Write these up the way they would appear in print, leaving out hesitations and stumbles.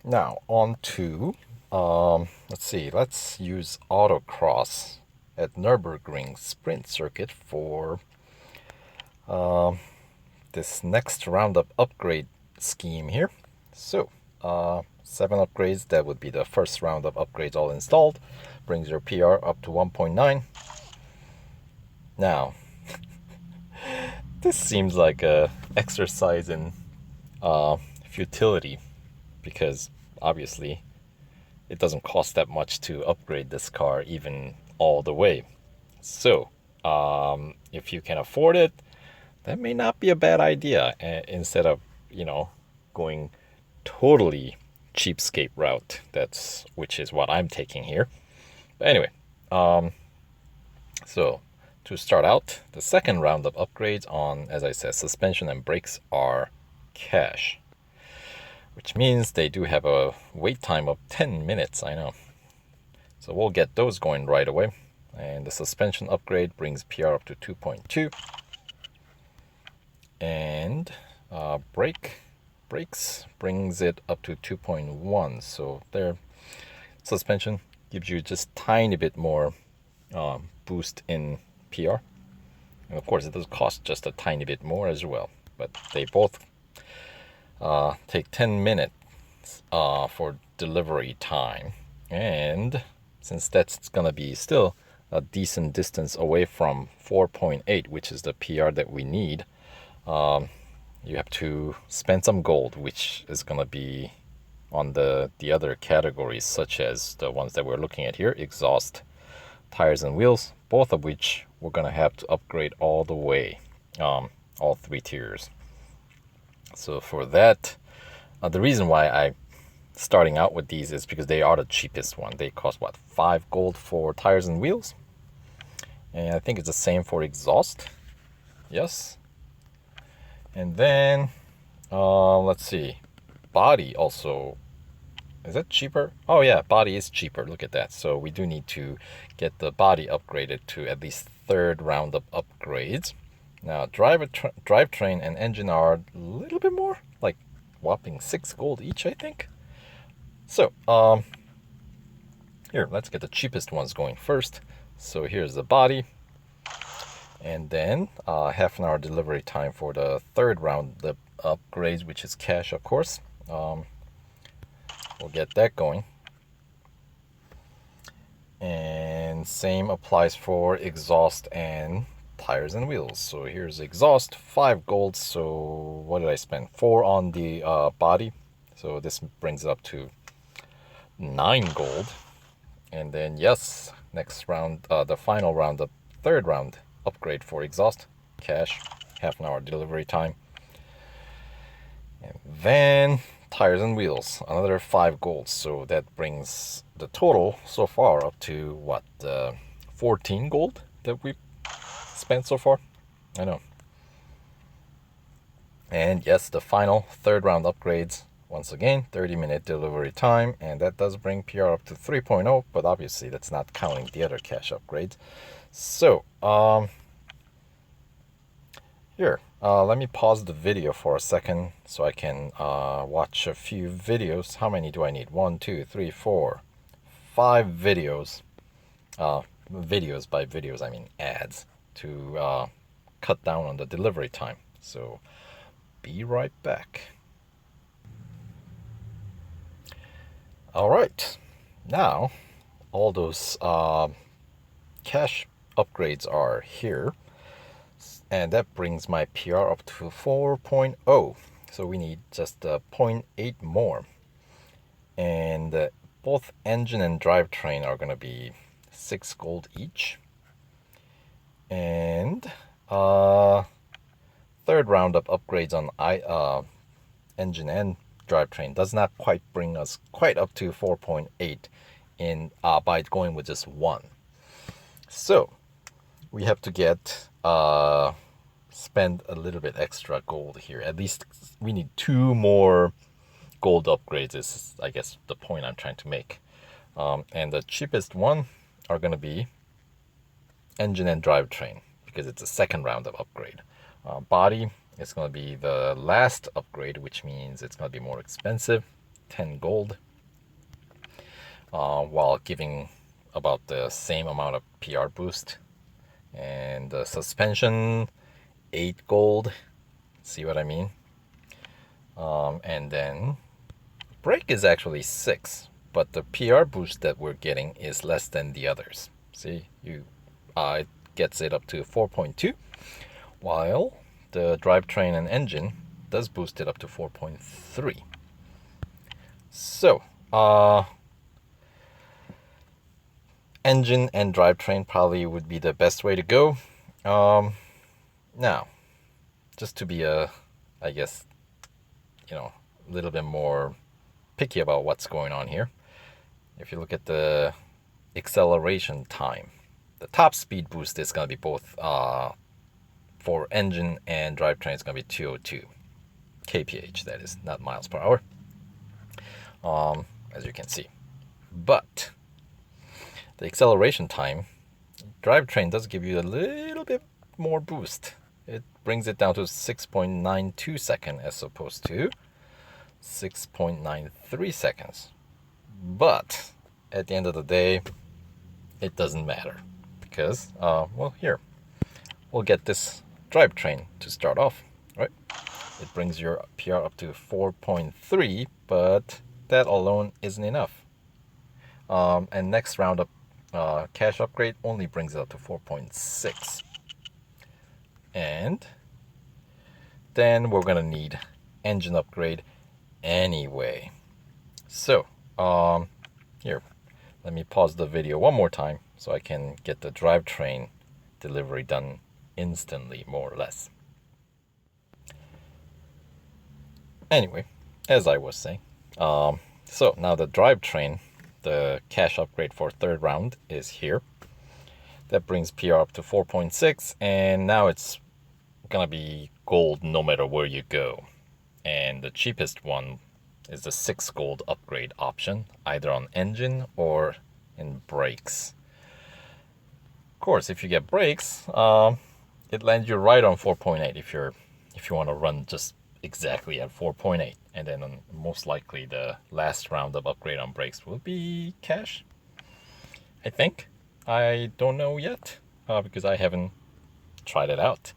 Now on to, let's see, let's use Autocross at Nürburgring sprint circuit for this next roundup upgrade scheme here. So, 7 upgrades, that would be the first round of upgrades all installed. Brings your PR up to 1.9. Now, this seems like a exercise in futility, because obviously it doesn't cost that much to upgrade this car even all the way. So, if you can afford it, that may not be a bad idea, instead of, going totally cheapskate route, which is what I'm taking here. But anyway, so to start out, the second round of upgrades on, as I said, suspension and brakes are cash, which means they do have a wait time of 10 minutes, I know. So we'll get those going right away. And the suspension upgrade brings PR up to 2.2. And brakes brings it up to 2.1. So their suspension gives you just tiny bit more boost in PR. And of course, it does cost just a tiny bit more as well. But they both take 10 minutes for delivery time. And since that's going to be still a decent distance away from 4.8, which is the PR that we need, you have to spend some gold, which is going to be on the other categories, such as the ones that we're looking at here: exhaust, tires, and wheels, both of which we're going to have to upgrade all the way, all 3 tiers. So for that, the reason why I'm starting out with these is because they are the cheapest one. They cost, what, 5 gold for tires and wheels? And I think it's the same for exhaust. Yes. And then, let's see, body also, is that cheaper? Oh yeah, body is cheaper, look at that. So we do need to get the body upgraded to at least 3rd round of upgrades. Now, drivetrain and engine are a little bit more, like whopping 6 gold each, I think. So, here, let's get the cheapest ones going first. So here's the body. And then half an hour delivery time for the 3rd round, the upgrades, which is cash, of course. We'll get that going. And same applies for exhaust and tires and wheels. So here's exhaust, 5 gold. So what did I spend? 4 on the body. So this brings it up to 9 gold. And then, yes, next round, the final round, the 3rd round upgrade for exhaust, cash, half an hour delivery time. And then tires and wheels, another 5 gold. So that brings the total so far up to what, 14 gold that we've spent so far. I know. And yes, the final 3rd round upgrades, once again, 30-minute delivery time, and that does bring PR up to 3.0, but obviously that's not counting the other cash upgrades. So, here, let me pause the video for a second so I can watch a few videos. How many do I need? 1, 2, 3, 4, 5 videos. Videos, by videos I mean ads, to cut down on the delivery time. So, be right back. Alright, now all those cash upgrades are here, and that brings my PR up to 4.0. So we need just 0.8 more, and both engine and drivetrain are going to be 6 gold each. And 3rd round of upgrades on engine and drivetrain does not quite bring us quite up to 4.8 in by going with just 1. So we have to get spend a little bit extra gold here. At least we need 2 more gold upgrades is, I guess, the point I'm trying to make. And the cheapest one are going to be engine and drivetrain, because it's a 2nd round of upgrade. Body is going to be the last upgrade, which means it's going to be more expensive. 10 gold, while giving about the same amount of PR boost. And the suspension, 8 gold. See what I mean? And then brake is actually 6, but the PR boost that we're getting is less than the others. See, it gets it up to 4.2, while the drivetrain and engine does boost it up to 4.3. So, engine and drivetrain probably would be the best way to go. Now, just to be I guess, a little bit more picky about what's going on here. If you look at the acceleration time, the top speed boost is going to be both for engine and drivetrain. It's going to be 202 kph, that is, not miles per hour, as you can see. But the acceleration time, drivetrain does give you a little bit more boost. It brings it down to 6.92 seconds as opposed to 6.93 seconds. But at the end of the day, it doesn't matter because, well, here, we'll get this drivetrain to start off, right? It brings your PR up to 4.3, but that alone isn't enough. And next round of cash upgrade only brings it up to 4.6. And then we're gonna need engine upgrade anyway. So, here, let me pause the video one more time so I can get the drivetrain delivery done instantly, more or less. Anyway, as I was saying, so now the drivetrain, the cash upgrade for third round is here. That brings PR up to 4.6, and now it's gonna be gold no matter where you go. And the cheapest one is the 6 gold upgrade option, either on engine or in brakes. Of course, if you get brakes, it lands you right on 4.8 if you want to run just exactly at 4.8. And then most likely the last round of upgrade on brakes will be cash, I think. I don't know yet because I haven't tried it out.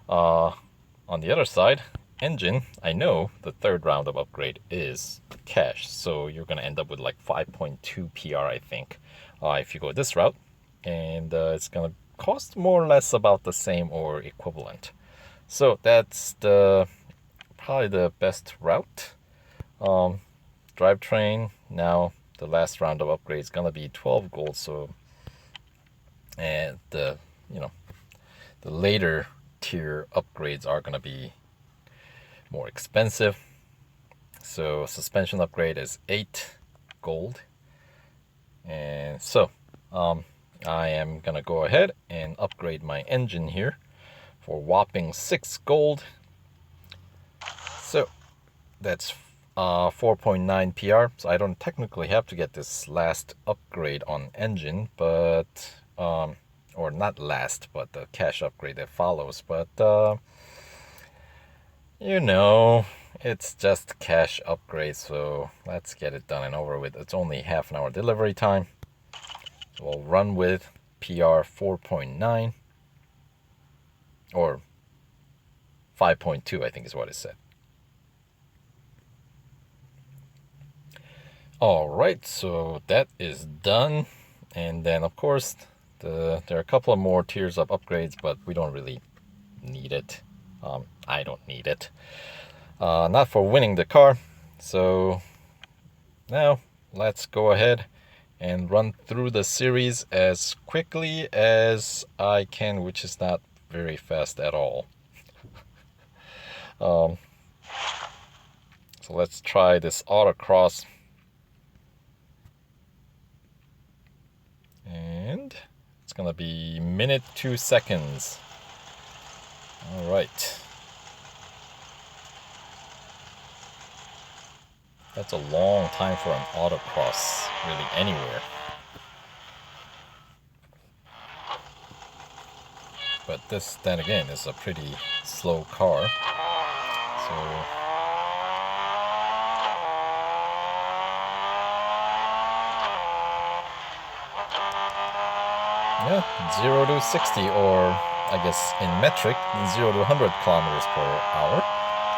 On the other side, engine, I know the third round of upgrade is cash, so you're going to end up with like 5.2 PR, I think, if you go this route. And it's going to cost more or less about the same or equivalent. So that's probably the best route. Drivetrain, now the last round of upgrade is going to be 12 gold, so, and the later tier upgrades are going to be more expensive. So suspension upgrade is 8 gold. And so I am going to go ahead and upgrade my engine here for whopping 6 gold. So that's 4.9 PR. So I don't technically have to get this last upgrade on engine, but or not last, but the cash upgrade that follows. But it's just cash upgrade, so let's get it done and over with. It's only half an hour delivery time. So we'll run with PR 4.9 or 5.2, I think is what it said. All right, so that is done. And then of course there are a couple of more tiers of upgrades, but we don't really need it. I don't need it. Not for winning the car. So now let's go ahead and run through the series as quickly as I can, which is not very fast at all. So let's try this autocross. And it's gonna be minute 2 seconds. All right. That's a long time for an autocross, really anywhere. But this, then again, is a pretty slow car. So Yeah, 0 to 60, or I guess in metric, 0 to 100 kilometers per hour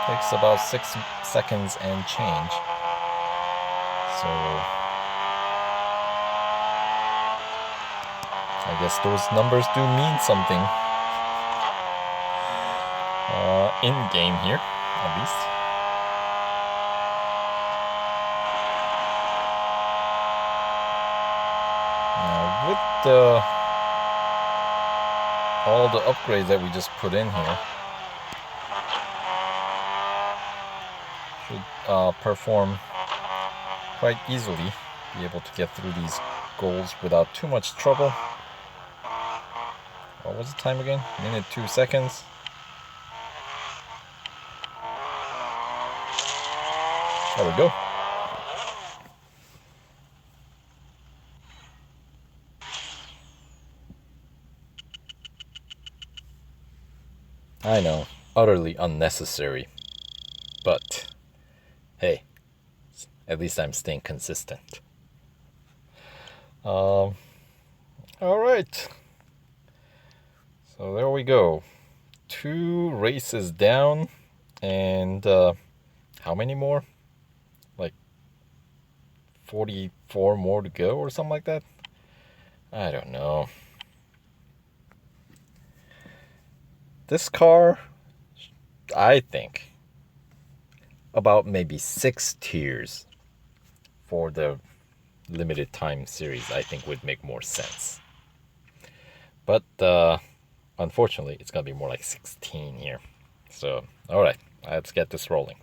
takes about 6 seconds and change. So I guess those numbers do mean something in game here, at least. Now with all the upgrades that we just put in here, should perform quite easily, be able to get through these goals without too much trouble. What was the time again? Minute 2 seconds. There we go. I know, utterly unnecessary, but hey, at least I'm staying consistent. All right. So there we go. 2 races down, and how many more? Like 44 more to go or something like that? I don't know. This car, I think, about maybe 6 tiers for the limited time series, I think would make more sense. But unfortunately, it's gonna be more like 16 here. So, alright, let's get this rolling.